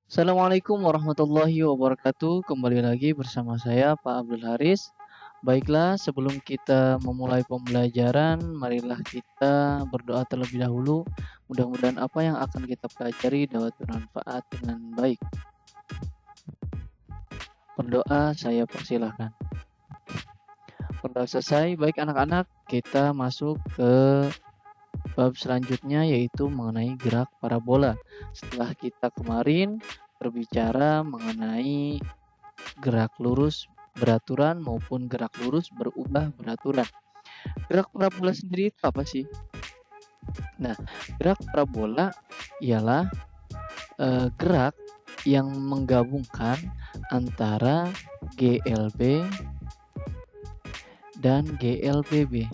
Assalamualaikum warahmatullahi wabarakatuh. Kembali lagi bersama saya Pak Abdul Haris. Baiklah, sebelum kita memulai pembelajaran, marilah kita berdoa terlebih dahulu. Mudah-mudahan apa yang akan kita pelajari dapat bermanfaat dengan baik. Berdoa, saya persilahkan. Berdoa selesai, baik anak-anak, kita masuk ke bab selanjutnya yaitu mengenai gerak parabola. Setelah kita kemarin berbicara mengenai gerak lurus beraturan maupun gerak lurus berubah beraturan. Gerak parabola sendiri itu apa sih? Nah, gerak parabola ialah gerak yang menggabungkan antara GLB dan GLBB.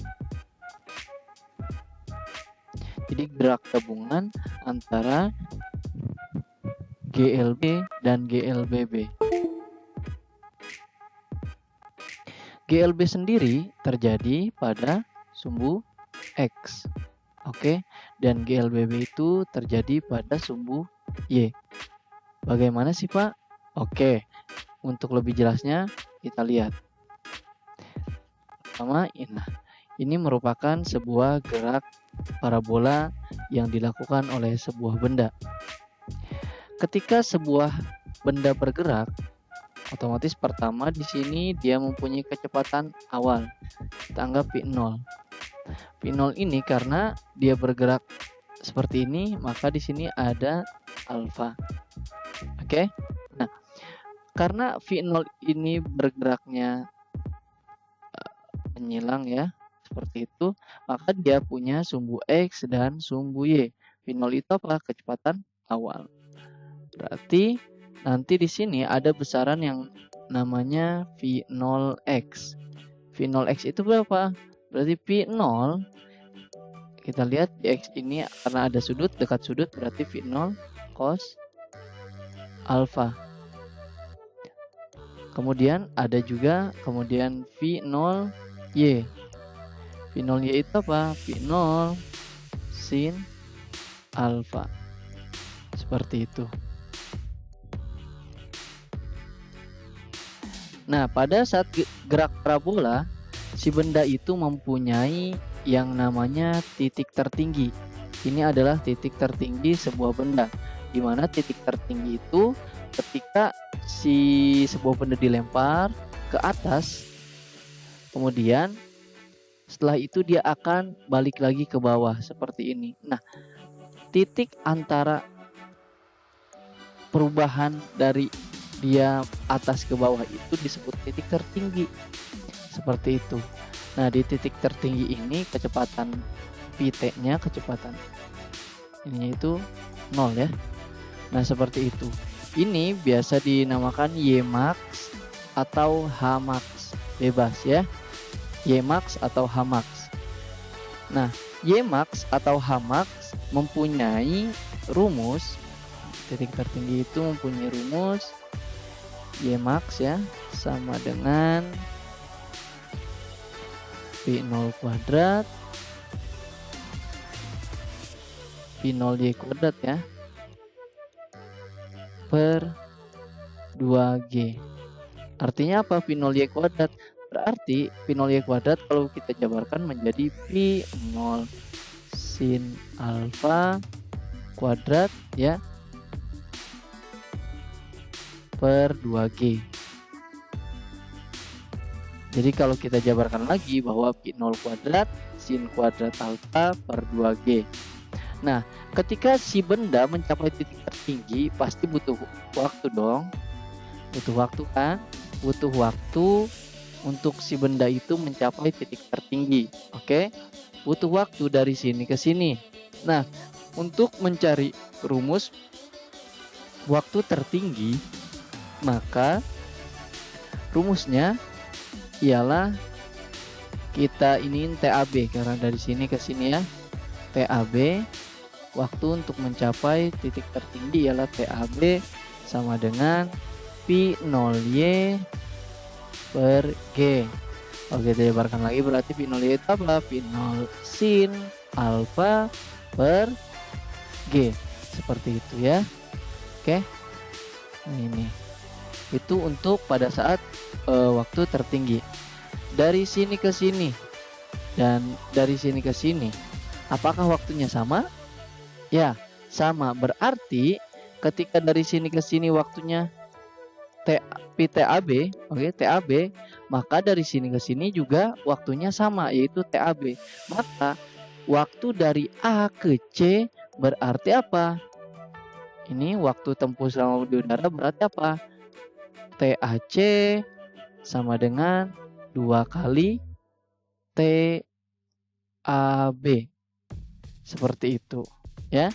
Jadi gerak gabungan antara GLB dan GLBB. GLB sendiri terjadi pada sumbu X. Oke, dan GLBB itu terjadi pada sumbu Y. Bagaimana sih, Pak? Oke, untuk lebih jelasnya kita lihat. Pertama, ini merupakan sebuah gerak parabola yang dilakukan oleh sebuah benda. Ketika sebuah benda bergerak, otomatis pertama di sini dia mempunyai kecepatan awal. Kita anggap V0. V0 ini karena dia bergerak seperti ini, maka di sini ada alfa. Oke. Nah, karena V0 ini bergeraknya menyilang ya, seperti itu, maka dia punya sumbu X dan sumbu Y. V0 itu apa? Kecepatan awal. Berarti nanti di sini ada besaran yang namanya V0x. V0x itu berapa? Berarti V0, kita lihat di X ini karena ada sudut, dekat sudut berarti V0 cos alfa. Kemudian ada juga V0y. V0y itu apa? V0 sin alfa. Seperti itu. Nah, pada saat gerak parabola, si benda itu mempunyai yang namanya titik tertinggi. Ini adalah titik tertinggi sebuah benda, di mana titik tertinggi itu ketika sebuah benda dilempar ke atas, kemudian setelah itu dia akan balik lagi ke bawah seperti ini. Nah, titik antara perubahan dari dia atas ke bawah itu disebut titik tertinggi. Seperti itu. Nah, di titik tertinggi ini kecepatan Vt-nya, kecepatan ini itu 0 ya. Nah, seperti itu. Ini biasa dinamakan Ymax atau Hmax, bebas ya. Ymax atau Hmax. Nah, Ymax atau Hmax mempunyai rumus, titik tertinggi itu mempunyai rumus Ymax ya sama dengan V0 kuadrat V0y kuadrat ya per 2G. Artinya apa V0y kuadrat? Berarti V0y kuadrat kalau kita jabarkan menjadi V0 sin alfa kuadrat ya per 2G. Jadi kalau kita jabarkan lagi bahwa V0 kuadrat sin kuadrat alfa per 2G. Nah, ketika si benda mencapai titik tertinggi, pasti butuh waktu dong. Butuh waktu kan? Butuh waktu untuk si benda itu mencapai titik tertinggi. Oke? Butuh waktu dari sini ke sini. Nah, untuk mencari rumus waktu tertinggi, maka rumusnya ialah kita iniin TAB karena dari sini ke sini ya. TAB waktu untuk mencapai titik tertinggi ialah TAB sama dengan V0y per G. Oke, kita jabarkan lagi berarti V0y itu apa? V0 sin alfa per G. Seperti itu ya. Oke. Ini itu untuk pada saat waktu tertinggi. Dari sini ke sini dan dari sini ke sini, apakah waktunya sama? Ya, sama. Berarti ketika dari sini ke sini waktunya T PTAB, oke, TAB, maka dari sini ke sini juga waktunya sama, yaitu TAB. Maka waktu dari A ke C berarti apa? Ini waktu tempuh selama di udara berarti apa? TAC sama dengan 2 kali TAB. Seperti itu, ya.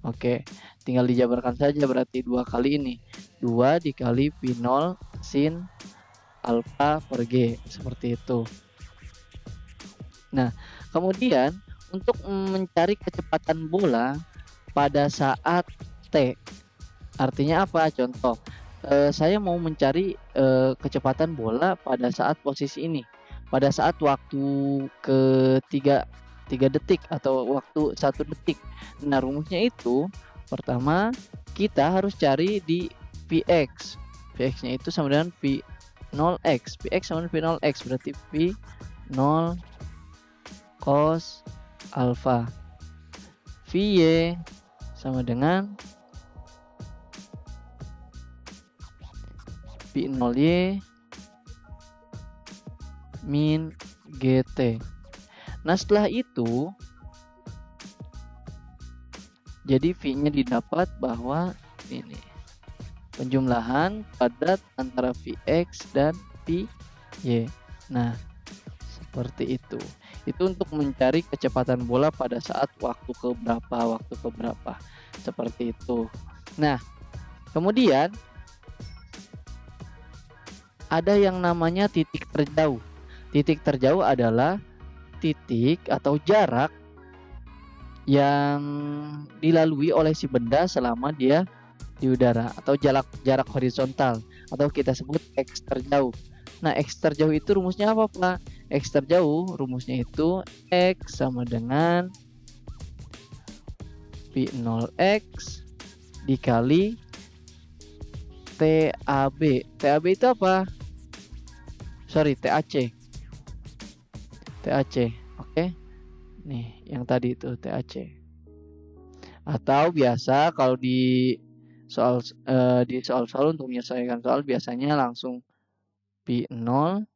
Oke, tinggal dijabarkan saja berarti 2 kali ini. 2 dikali P0 sin alfa per G, seperti itu. Nah, kemudian untuk mencari kecepatan bola pada saat T, artinya apa? Contoh, saya mau mencari kecepatan bola pada saat posisi ini, pada saat waktu ketiga 3 detik atau waktu 1 detik. Nah, rumusnya itu pertama kita harus cari di Vx. Vx-nya itu sama dengan V0x. Vx sama dengan V0x berarti V0 cos alpha. Vy sama dengan V0y min gt. Nah, setelah itu jadi V-nya didapat bahwa ini penjumlahan kuadrat antara Vx dan Vy. Nah, seperti itu. Itu untuk mencari kecepatan bola pada saat waktu keberapa. Seperti itu. Nah, kemudian ada yang namanya titik terjauh. Titik terjauh adalah titik atau jarak yang dilalui oleh si benda selama dia di udara, atau jarak horizontal, atau kita sebut X terjauh. Nah, X terjauh itu rumusnya apa, Pak? X terjauh rumusnya itu X sama dengan V0x dikali TAB. TAB itu apa? Sorry, TAC. Oke. Nih, yang tadi itu TAC. Atau biasa kalau di soal untuk menyelesaikan soal biasanya langsung P0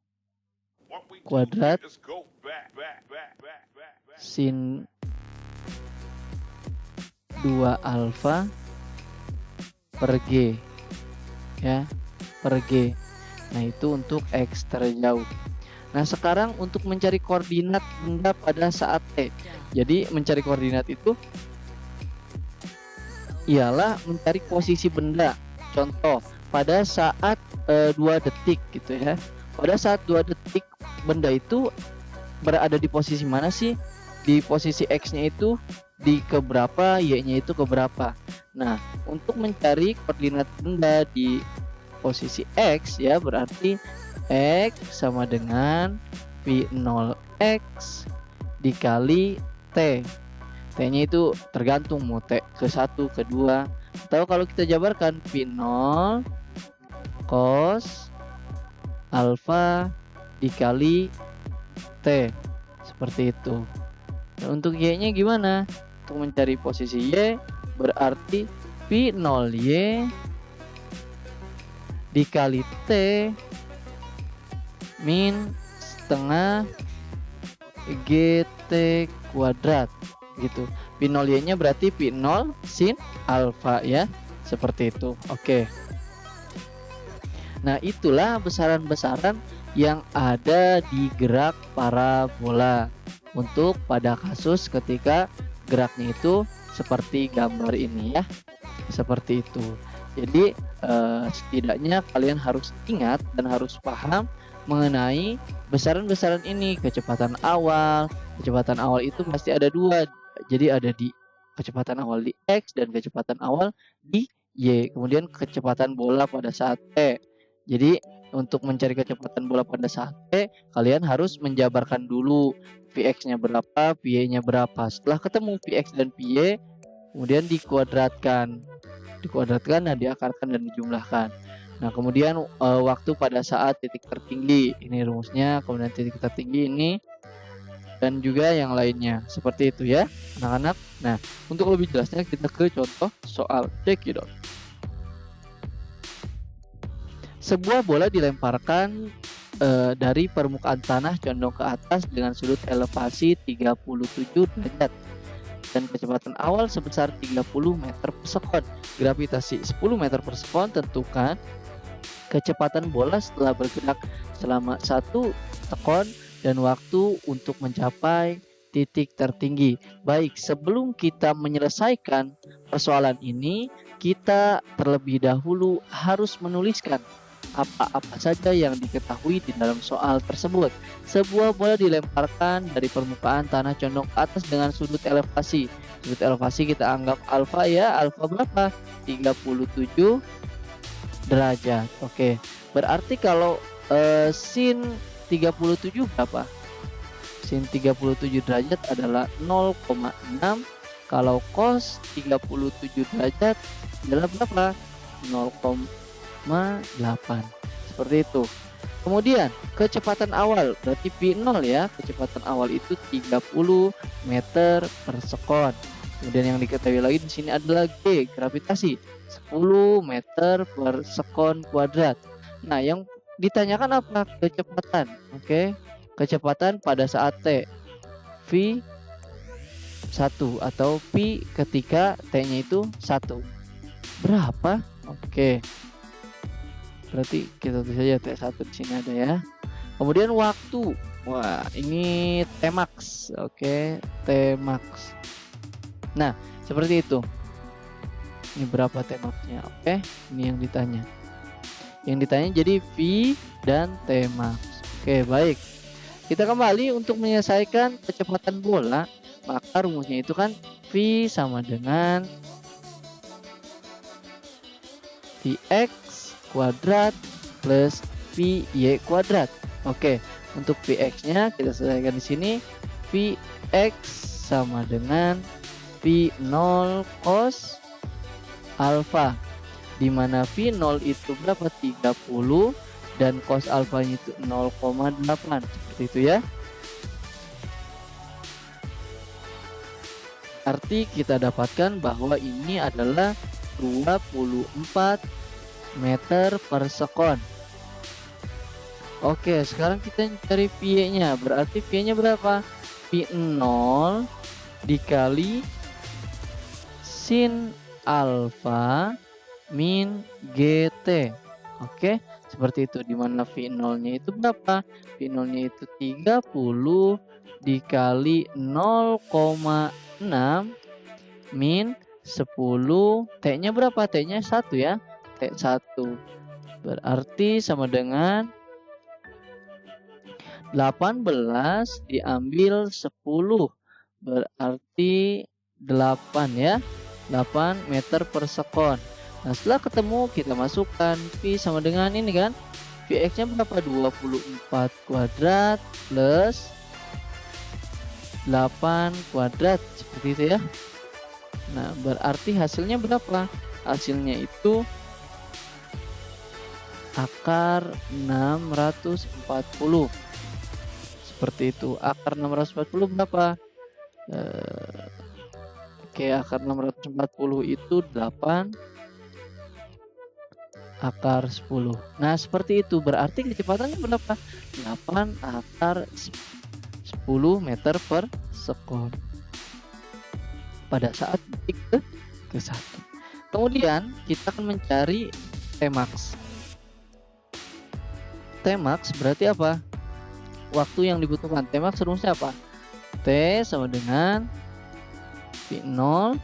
kuadrat sin 2 alfa per G, ya, per G. Nah, itu untuk X terjauh. Nah, sekarang untuk mencari koordinat benda pada saat T. Jadi mencari koordinat itu ialah mencari posisi benda. Contoh, pada saat 2 detik gitu ya. Pada saat 2 detik benda itu berada di posisi mana sih? Di posisi X-nya itu di keberapa, Y-nya itu keberapa. Nah, untuk mencari koordinat benda di posisi X ya, berarti X sama dengan V0x dikali T. T-nya itu tergantung mau T ke-1, ke-2, atau kalau kita jabarkan V0 cos alpha dikali T. Seperti itu. Dan untuk Y-nya gimana? Untuk mencari posisi Y berarti V0Y dikali T min setengah GT kuadrat gitu. P0Y nya berarti P0 sin alfa ya, seperti itu. Oke. Nah, itulah besaran-besaran yang ada di gerak parabola untuk pada kasus ketika geraknya itu seperti gambar ini ya, seperti itu. Jadi setidaknya kalian harus ingat dan harus paham mengenai besaran-besaran ini. Kecepatan awal itu pasti ada 2. Jadi ada di kecepatan awal di X dan kecepatan awal di Y. Kemudian kecepatan bola pada saat T. Jadi untuk mencari kecepatan bola pada saat T, kalian harus menjabarkan dulu Vx-nya berapa, Vy-nya berapa. Setelah ketemu Vx dan Vy, kemudian dikuadratkan. dikuadratkan dan diakarkan dan dijumlahkan. Nah, kemudian waktu pada saat titik tertinggi, ini rumusnya, kemudian titik tertinggi ini, dan juga yang lainnya. Seperti itu ya, anak-anak. Nah, untuk lebih jelasnya kita ke contoh soal cekidot. Sebuah bola dilemparkan dari permukaan tanah condong ke atas dengan sudut elevasi 37 derajat dan kecepatan awal sebesar 30 meter per sekon. Gravitasi 10 meter per sekon. Tentukan kecepatan bola setelah bergerak selama 1 sekon dan waktu untuk mencapai titik tertinggi. Baik, sebelum kita menyelesaikan persoalan ini, kita terlebih dahulu harus menuliskan apa-apa saja yang diketahui di dalam soal tersebut. Sebuah bola dilemparkan dari permukaan tanah condong ke atas dengan sudut elevasi. Sudut elevasi kita anggap alfa ya. Alfa berapa? 37 derajat. Oke. Berarti kalau sin 37 berapa? Sin 37 derajat adalah 0,6. Kalau cos 37 derajat adalah berapa? 0,8. Seperti itu. Kemudian kecepatan awal berarti V0 ya. Kecepatan awal itu 30 meter per sekon. Kemudian yang diketahui lagi di sini adalah G, gravitasi 10 meter per sekon kuadrat. Nah, yang ditanyakan apa? Kecepatan. Oke. Kecepatan pada saat T V 1 atau V ketika T-nya itu 1. Berapa? Oke. Berarti kita tulis saja T1 di sini ada ya. Kemudian waktu. Wah, ini Tmax. Oke, Tmax. Nah, seperti itu. Ini berapa Tmax-nya? Oke, ini yang ditanya. Yang ditanya jadi V dan Tmax. Oke, baik. Kita kembali untuk menyelesaikan kecepatan bola. Maka rumusnya itu kan V sama dengan Vx kuadrat plus Vy kuadrat. Oke, untuk Vx-nya kita selesaikan di sini. Vx sama dengan V0 cos alfa, di mana V0 itu berapa? 30 dan cos alfanya itu 0,8. Seperti itu ya. Arti kita dapatkan bahwa ini adalah 24 meter per sekon. Oke, sekarang kita cari V-nya. Berarti V-nya berapa? V0 dikali sin alfa min GT. Oke, seperti itu. Dimana V0-nya itu berapa? V0-nya itu 30 dikali 0,6 min 10. T-nya berapa? T-nya 1 ya. T1 berarti sama dengan 18 diambil 10 berarti 8 ya. 8 meter per sekon. Nah, setelah ketemu kita masukkan V sama dengan ini kan. Vx nya berapa? 24 kuadrat plus 8 kuadrat. Seperti itu ya. Nah, berarti hasilnya berapa? Hasilnya itu akar 640. Seperti itu. Akar 640 berapa? Oke, akar 640 itu 8 akar 10. Nah, seperti itu. Berarti kecepatannya berapa? 8 akar 10 meter per sekon pada saat detik ke-1. Kemudian kita akan mencari Tmax. Tmax berarti apa? Waktu yang dibutuhkan. Tmax rumusnya apa? T sama dengan V0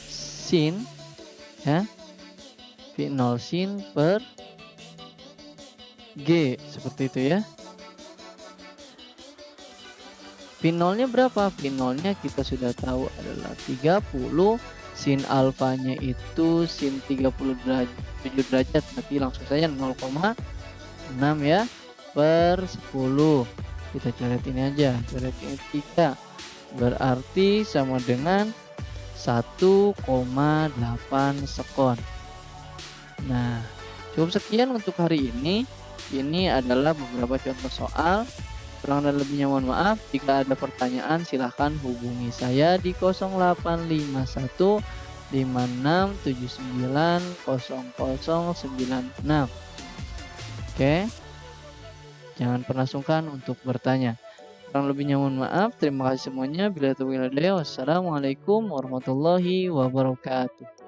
sin ya. V0 sin per G. Seperti itu ya. V0 nya berapa? V0 nya kita sudah tahu adalah 30. Sin alfanya itu sin 37 derajat, berarti langsung saja 0,6 ya per 10. Kita coret ini aja, coret ini 3. Berarti sama dengan 1,8 sekon. Nah, cukup sekian untuk hari ini. Ini adalah beberapa contoh soal. Kurang dan lebihnya mohon maaf. Jika ada pertanyaan silahkan hubungi saya di 0851 5679 0096. Oke, jangan pernah sungkan untuk bertanya. Kurang lebihnya mohon maaf. Terima kasih semuanya. Bila taufiq wal hidayah. Wassalamualaikum warahmatullahi wabarakatuh.